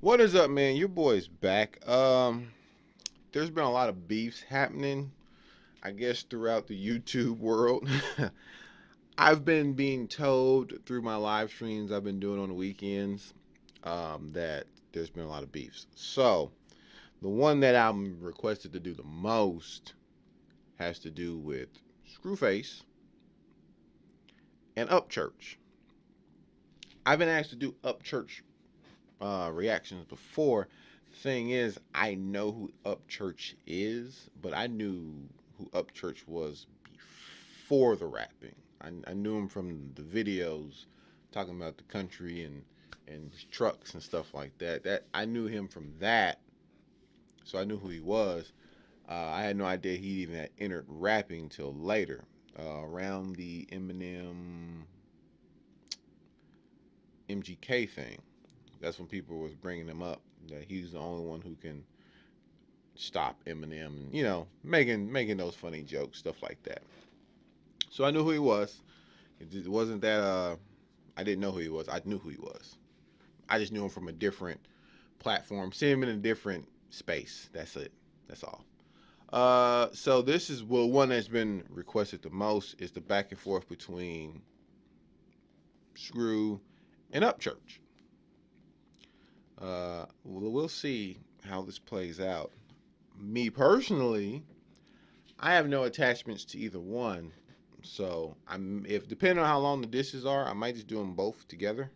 What is up, man? Your boy's back. There's been a lot of beefs happening, I guess, throughout the YouTube world. I've been being told through my live streams I've been doing on the weekends that there's been a lot of beefs. So, the one that I'm requested to do the most has to do with Screwface and UpChurch. I've been asked to do UpChurch reactions before. Thing is, I know who UpChurch is, but I knew who UpChurch was before the rapping. I knew him from the videos talking about the country and trucks and stuff like that. That I knew him from that, so I knew who he was. I had no idea he even had entered rapping till later, around the Eminem MGK thing. That's when people was bringing him up that he's the only one who can stop Eminem, and making those funny jokes, stuff like that. So I knew who he was. It wasn't that I didn't know who he was. I knew who he was. I just knew him from a different platform, see him in a different space. That's it. That's all. So this is one that's been requested the most is the back and forth between Screw and UpChurch. We'll see how this plays out. Me personally, I have no attachments to either one, so if depending on how long the dishes are, I might just do them both together.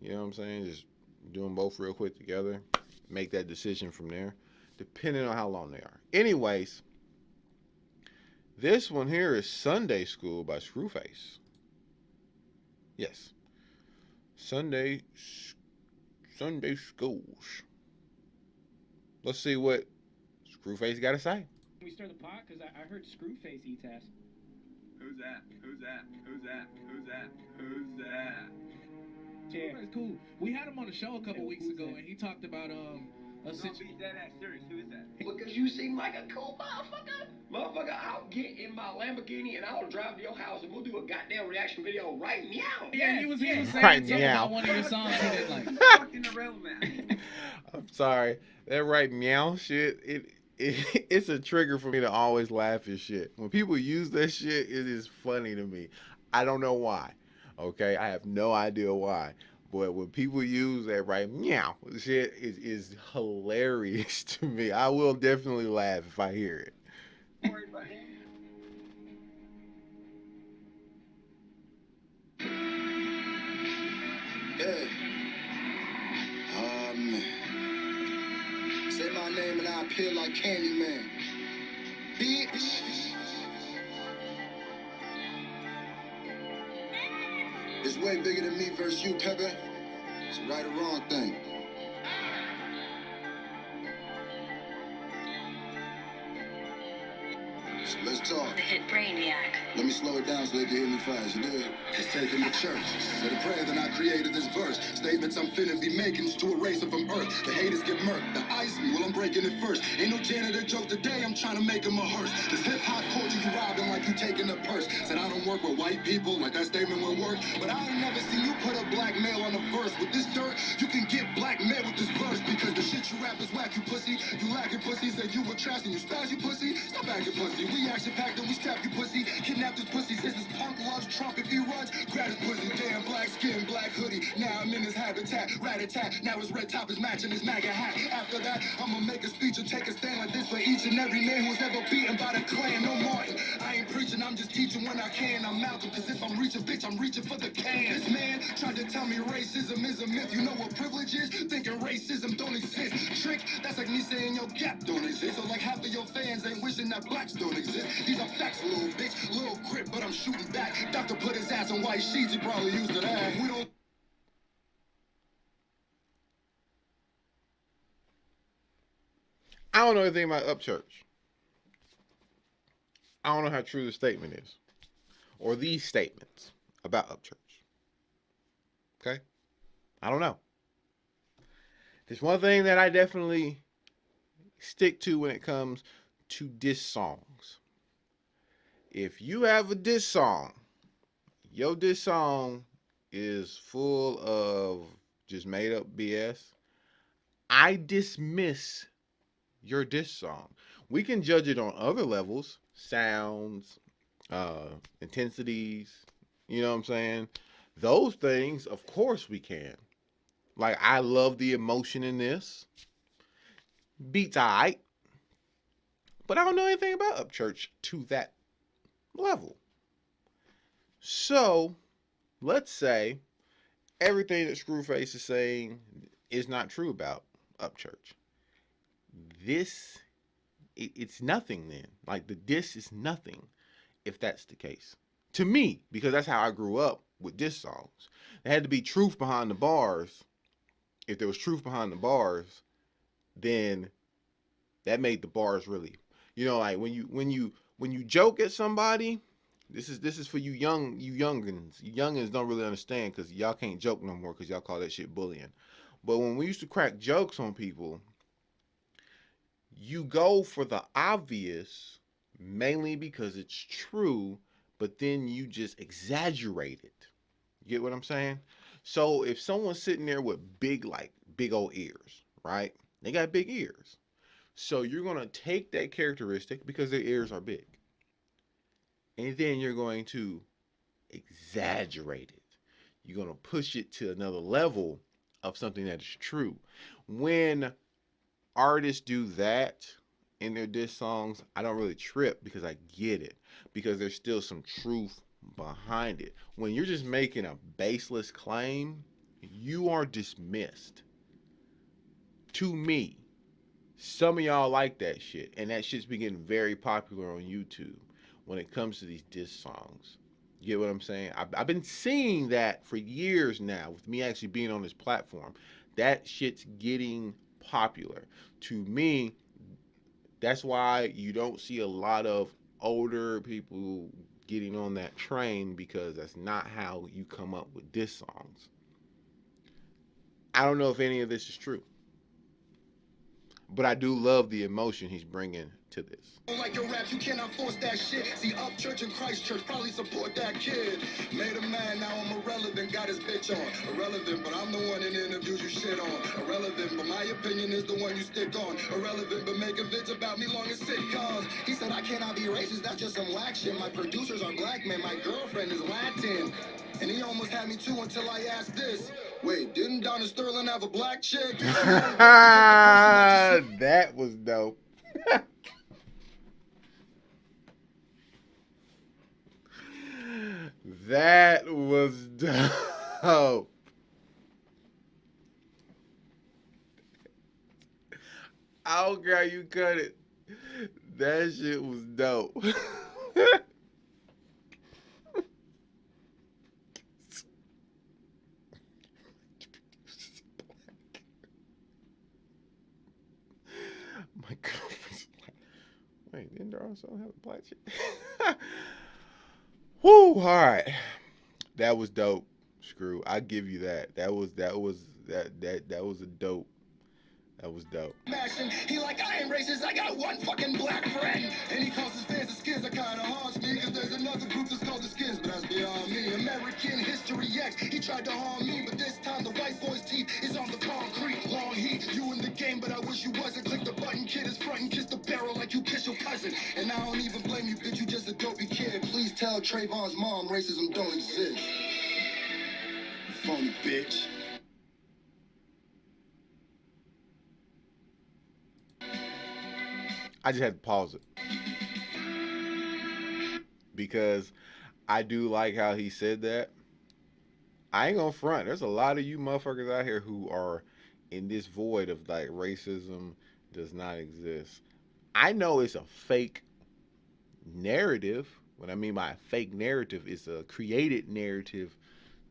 You know what I'm saying? Just do them both real quick together. Make that decision from there, depending on how long they are. Anyways, this one here is Sunday School by Screwface. Yes, Sunday Schools. Let's see what Screwface got to say. We stir the pot because I heard Screwface eats ass. Who's that? Who's that? Who's that? Who's that? Who's that? Yeah, that's cool. We had him on the show a couple weeks ago, and he talked about No, be dead ass serious. Who is that? Because you seem like a cool motherfucker. Motherfucker, I'll get in my Lamborghini and I'll drive to your house and we'll do a goddamn reaction video right meow. Yeah, he was saying Right, something meow. about one of your songs he didn't like. Fucking the real man. I'm sorry. That right meow shit, it's a trigger for me to always laugh at shit. When people use that shit, it is funny to me. I don't know why. Okay? I have no idea why. But when people use that right meow shit, it is hilarious to me. I will definitely laugh if I hear it. Worried about him. Yeah. Say my name and I appear like Candyman. Bitch. It's way bigger than me versus you, Pepper. It's a right or wrong thing. So let's talk. The hit Brainiac. Let me slow it down so they can hear me fast, you dig? Let's take him to church. Said a prayer, then I created this verse. Statements I'm finna be making to erase them from earth. The haters get murked, the icing, well I'm breaking it first. Ain't no janitor joke today, I'm trying to make him a hearse. This hip-hop culture, you robbing like you taking a purse. Said I don't work with white people, like that statement will work. But I ain't never seen you put a black male on a verse. With this dirt, you can get blackmailed with this verse. Because the shit you rap is whack, you pussy. You lacking pussy, said you were trash and you spaz, you pussy. Stop acting pussy, we action packed and we strap you pussy. Kidnap this pussy, since this punk loves Trump. If he runs, grab his pussy. Damn, black skin, black hoodie. Now I'm in his habitat, rat-a-tat. Now his red top is matching his MAGA hat. After that, I'ma make a speech and take a stand like this for each and every man who's ever beaten by the Klan. No Martin, I ain't preaching, I'm just teaching when I can. I'm Malcolm, cause if I'm reaching, bitch, I'm reaching for the can. This man tried to tell me racism is a myth. You know what privilege is? Thinking racism don't exist. Trick, that's like me saying your gap don't exist. So like half of your fans ain't wishing that blacks don't exist. These are facts, little bitch. Little grip, but I'm shooting back. Doctor put his ass on white sheets, he probably used to that. We don't. I don't know anything about UpChurch. I don't know how true the statement is, or these statements about UpChurch. Okay? I don't know. There's one thing that I definitely stick to when it comes to diss songs. If you have a diss song, your diss song is full of just made up BS, I dismiss your diss song. We can judge it on other levels, sounds, intensities, you know what I'm saying? Those things, of course we can. Like, I love the emotion in this. Beats alright, but I don't know anything about UpChurch to that level. So, let's say everything that Screwface is saying is not true about UpChurch. It's nothing then. Like, the diss is nothing if that's the case. To me, because that's how I grew up with diss songs. There had to be truth behind the bars. If there was truth behind the bars, then that made the bars really, like when you joke at somebody. This is for you youngins. You youngins don't really understand because y'all can't joke no more because y'all call that shit bullying. But when we used to crack jokes on people, you go for the obvious mainly because it's true, but then you just exaggerate it. You get what I'm saying? So if someone's sitting there with big old ears, right? They got big ears. So you're going to take that characteristic because their ears are big. And then you're going to exaggerate it. You're going to push it to another level of something that is true. When artists do that in their diss songs, I don't really trip because I get it. Because there's still some truth behind it. When you're just making a baseless claim, you are dismissed. To me, some of y'all like that shit, and that shit's been getting very popular on YouTube when it comes to these diss songs. You get what I'm saying? I've been seeing that for years now with me actually being on this platform. That shit's getting popular. To me, that's why you don't see a lot of older people getting on that train, because that's not how you come up with diss songs. I don't know if any of this is true, but I do love the emotion he's bringing to this. Like your rap, you cannot force that shit. See, UpChurch and Christchurch probably support that kid. Made a man, now I'm irrelevant. Got his bitch on. Irrelevant, but I'm the one in interviews you shit on. Irrelevant, but my opinion is the one you stick on. Irrelevant, but making vids about me long as sitcoms. He said I cannot be racist, that's just some whack shit. My producers are black men, my girlfriend is Latin. And he almost had me too until I asked this. Wait, didn't Donna Sterling have a black chick? That was dope. That was dope. I don't care how you cut it. That shit was dope. My girlfriend's black. Wait, didn't there also have a black chick? Whoo! All right, that was dope. Screw. I give you that. That was a dope. That was dope. He like, I ain't racist, I got one fucking black friend. And he calls his fans the skins, that kinda haunts me. Cause there's another group that's called the skins, but that's beyond me. American History X, he tried to harm me, but this time the white boy's teeth is on the concrete. Long heat, you in the game, but I wish you wasn't. Click the button, kid is front and kiss the barrel like you kiss your cousin. And I don't even blame you, bitch, you just a dopey kid. Please tell Trayvon's mom racism don't exist. Phony bitch. I just had to pause it because I do like how he said that. I ain't gonna front. There's a lot of you motherfuckers out here who are in this void of like racism does not exist. I know it's a fake narrative. What I mean by a fake narrative is a created narrative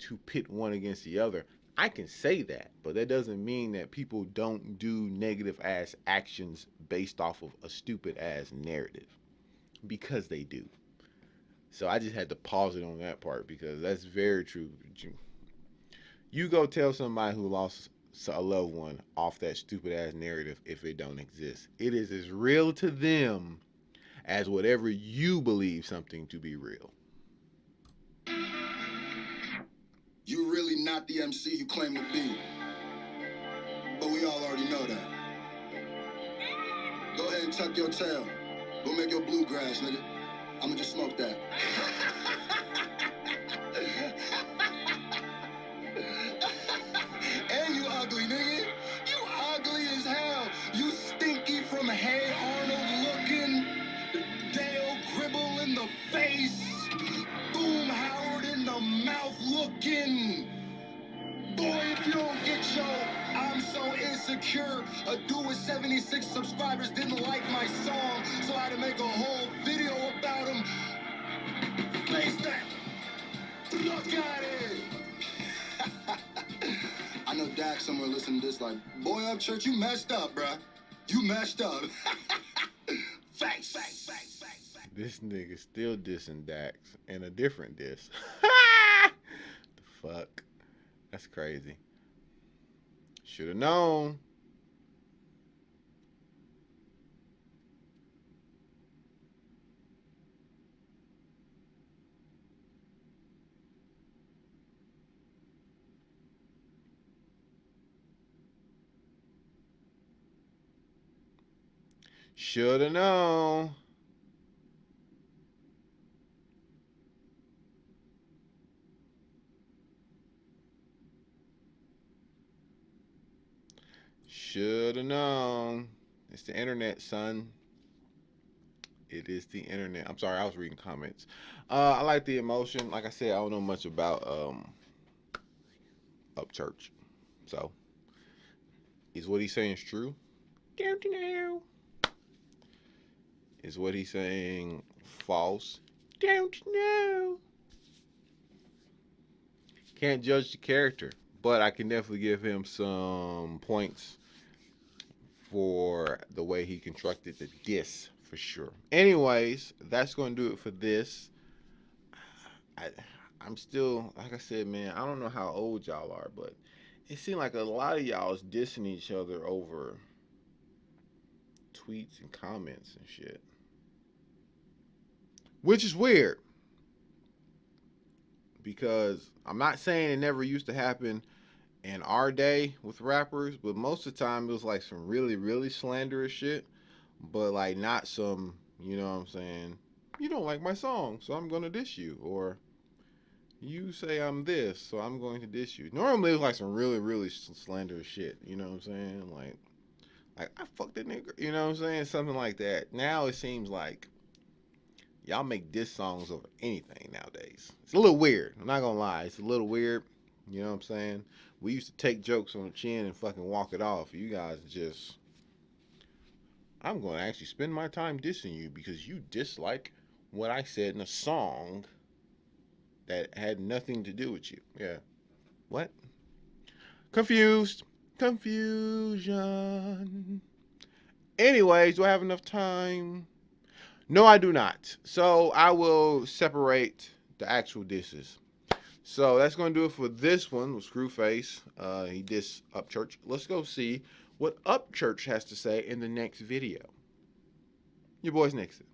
to pit one against the other. I can say that, but that doesn't mean that people don't do negative ass actions based off of a stupid ass narrative, because they do. So I just had to pause it on that part because that's very true. You go tell somebody who lost a loved one off that stupid ass narrative if it don't exist. It is as real to them as whatever you believe something to be real. You really not the MC you claim to be. But we all already You know that. Go ahead and tuck your tail. Go make your bluegrass, nigga. I'ma just smoke that. And you ugly, nigga. You ugly as hell. You stinky from Hey Arnold looking. Dale Gribble in the face. Boom Howard in the mouth looking. Boy, if you don't get your I'm so insecure. A dude with 76 subscribers didn't like my song, so I had to make a whole video about him. Face that. Look at it. I know Dak somewhere listening to this like, boy, UpChurch, you messed up, bruh. You messed up. Face. This nigga still dissing Dax in a different diss. The fuck? That's crazy. Should have known. Should have known. Should have known. It's the internet, son. It is the internet. I'm sorry, I was reading comments. I like the emotion. Like I said, I don't know much about UpChurch. So, is what he's saying is true? Don't know. Is what he's saying false? Don't know. Can't judge the character, but I can definitely give him some points for the way he constructed the diss, for sure. Anyways, that's going to do it for this. I'm still, like I said, man, I don't know how old y'all are, but it seemed like a lot of y'all is dissing each other over tweets and comments and shit. Which is weird. Because I'm not saying it never used to happen in our day with rappers, but most of the time it was like some really, really slanderous shit. But like not some, you know what I'm saying, you don't like my song, so I'm going to diss you. Or you say I'm this, so I'm going to diss you. Normally it was like some really, really slanderous shit, you know what I'm saying? Like I fucked that nigga, you know what I'm saying? Something like that. Now it seems like y'all make diss songs over anything nowadays. It's a little weird. I'm not gonna lie. It's a little weird. You know what I'm saying? We used to take jokes on the chin and fucking walk it off. You guys just... I'm going to actually spend my time dissing you because you dislike what I said in a song that had nothing to do with you. Yeah. What? Confused. Confusion. Anyways, do I have enough time? No, I do not. So I will separate the actual disses. So that's going to do it for this one with Screwface. He dissed UpChurch. Let's go see what UpChurch has to say in the next video. Your boy's Nixon.